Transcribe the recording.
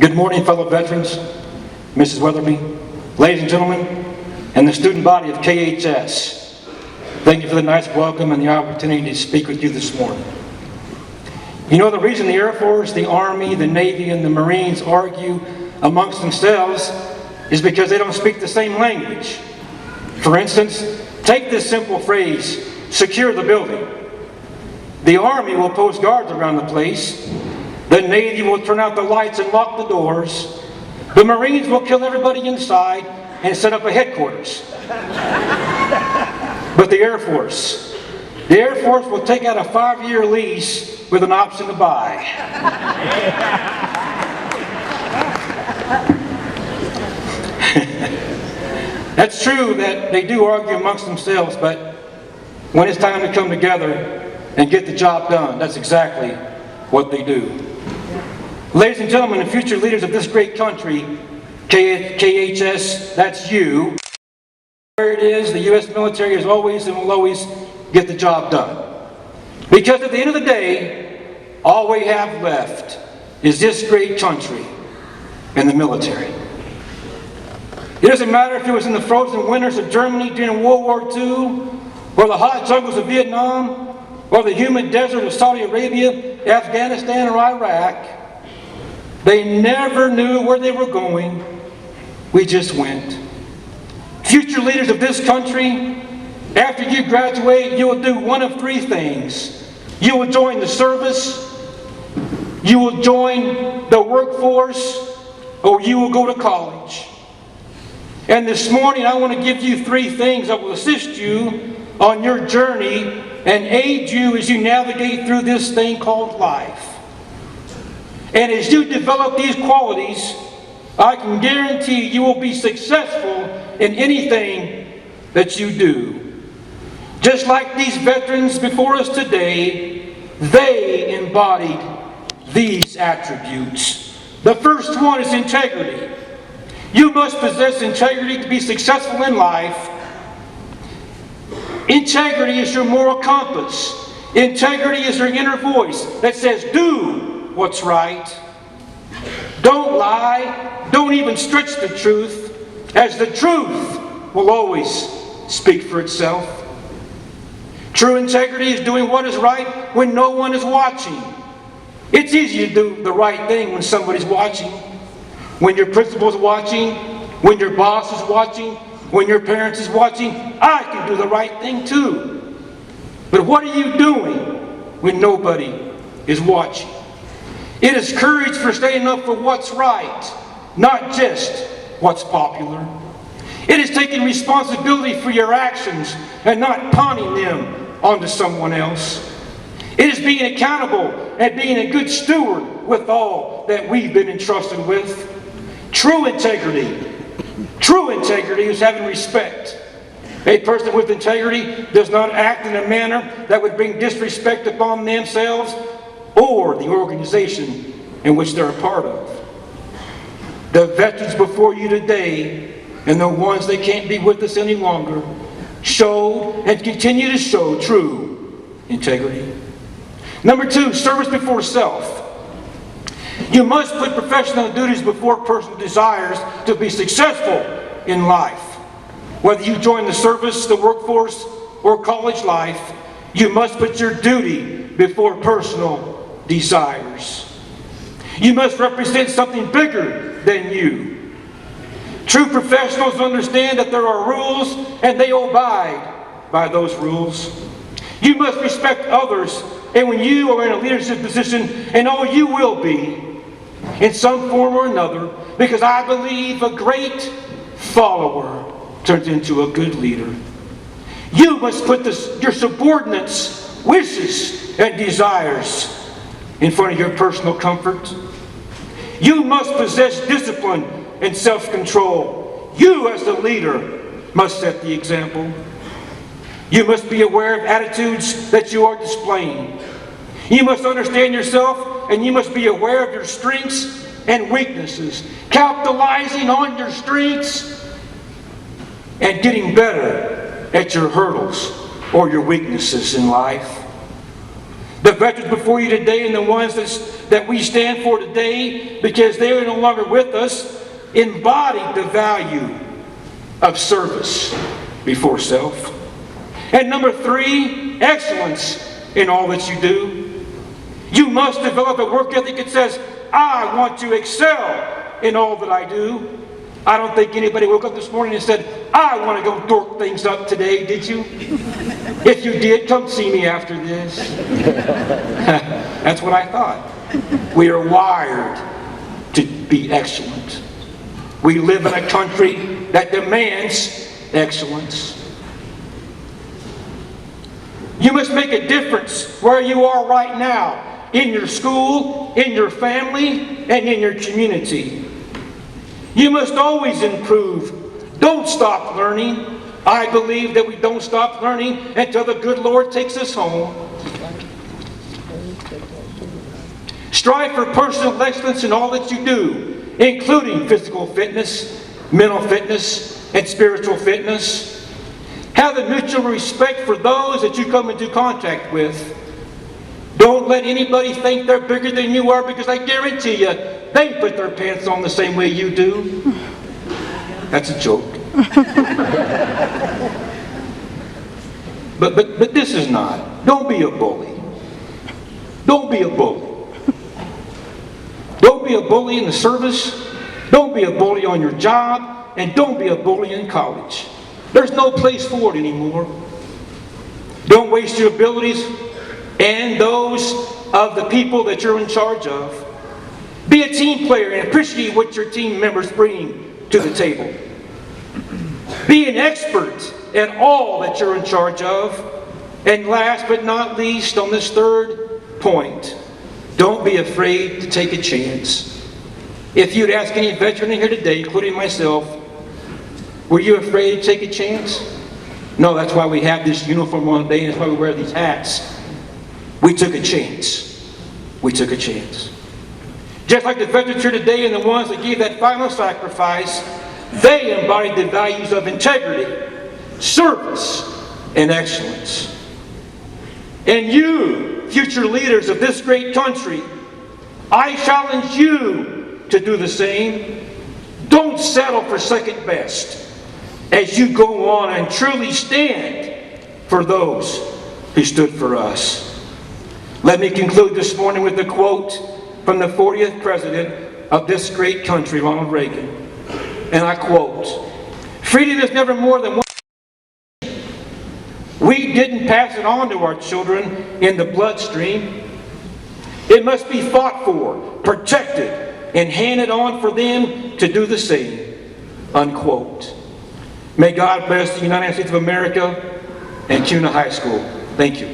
Good morning, fellow veterans, Mrs. Weatherby, ladies and gentlemen, and the student body of KHS. Thank you for the nice welcome and the opportunity to speak with you this morning. You know, the reason the Air Force, the Army, the Navy, and the Marines argue amongst themselves is because they don't speak the same language. For instance, take this simple phrase, secure the building. The Army will post guards around the place. The Navy will turn out the lights and lock the doors. The Marines will kill everybody inside and set up a headquarters. But the Air Force will take out a 5-year lease with an option to buy. That's true that they do argue amongst themselves, but when it's time to come together and get the job done, that's exactly what they do. Ladies and gentlemen, and future leaders of this great country, KHS, that's you. Where it is, the U.S. military is always and will always get the job done. Because at the end of the day, all we have left is this great country and the military. It doesn't matter if it was in the frozen winters of Germany during World War II, or the hot jungles of Vietnam, or the humid desert of Saudi Arabia, Afghanistan, or Iraq. They never knew where they were going. We just went. Future leaders of this country, after you graduate, you will do one of 3 things. You will join the service, you will join the workforce, or you will go to college. And this morning I want to give you 3 things that will assist you on your journey and aid you as you navigate through this thing called life. And as you develop these qualities, I can guarantee you will be successful in anything that you do. Just like these veterans before us today, they embodied these attributes. The first one is integrity. You must possess integrity to be successful in life. Integrity is your moral compass. Integrity is your inner voice that says, do what's right. Don't lie. Don't even stretch the truth, as the truth will always speak for itself. True integrity is doing what is right when no one is watching. It's easy to do the right thing when somebody's watching. When your principal is watching, when your boss is watching, when your parents is watching, I can do the right thing too. But what are you doing when nobody is watching? It is courage for standing up for what's right, not just what's popular. It is taking responsibility for your actions and not pawning them onto someone else. It is being accountable and being a good steward with all that we've been entrusted with. True integrity is having respect. A person with integrity does not act in a manner that would bring disrespect upon themselves or the organization in which they're a part of. The veterans before you today, and the ones that can't be with us any longer, show and continue to show true integrity. Number 2, service before self. You must put professional duties before personal desires to be successful in life. Whether you join the service, the workforce, or college life, you must put your duty before personal desires. You must represent something bigger than you. True professionals understand that there are rules and they abide by those rules. You must respect others, and when you are in a leadership position, and oh, you will be, in some form or another, because I believe a great follower turns into a good leader. You must put your subordinates' wishes and desires in front of your personal comfort. You must possess discipline and self-control. You, as the leader, must set the example. You must be aware of attitudes that you are displaying. You must understand yourself, and you must be aware of your strengths and weaknesses, capitalizing on your strengths and getting better at your hurdles or your weaknesses in life. The veterans before you today and the ones that we stand for today, because they are no longer with us, embodied the value of service before self. And number 3, excellence in all that you do. You must develop a work ethic that says, I want to excel in all that I do. I don't think anybody woke up this morning and said, I want to go dork things up today, did you? If you did, come see me after this. That's what I thought. We are wired to be excellent. We live in a country that demands excellence. You must make a difference where you are right now, in your school, in your family, and in your community. You must always improve. Don't stop learning. I believe that we don't stop learning until the good Lord takes us home. Strive for personal excellence in all that you do, including physical fitness, mental fitness, and spiritual fitness. Have a mutual respect for those that you come into contact with. Don't let anybody think they're bigger than you are, because I guarantee you, they put their pants on the same way you do. That's a joke. But this is not. Don't be a bully. Don't be a bully. Don't be a bully in the service. Don't be a bully on your job. And don't be a bully in college. There's no place for it anymore. Don't waste your abilities and those of the people that you're in charge of. Be a team player and appreciate what your team members bring to the table. Be an expert at all that you're in charge of. And last but not least, on this third point, don't be afraid to take a chance. If you'd ask any veteran in here today, including myself, were you afraid to take a chance? No, that's why we have this uniform on today, and that's why we wear these hats. We took a chance. We took a chance. Just like the veterans here today and the ones that gave that final sacrifice, they embodied the values of integrity, service, and excellence. And you, future leaders of this great country, I challenge you to do the same. Don't settle for second best as you go on and truly stand for those who stood for us. Let me conclude this morning with a quote from the 40th president of this great country, Ronald Reagan. And I quote, "Freedom is never more than one. We didn't pass it on to our children in the bloodstream. It must be fought for, protected, and handed on for them to do the same." Unquote. May God bless the United States of America and Kuna High School. Thank you.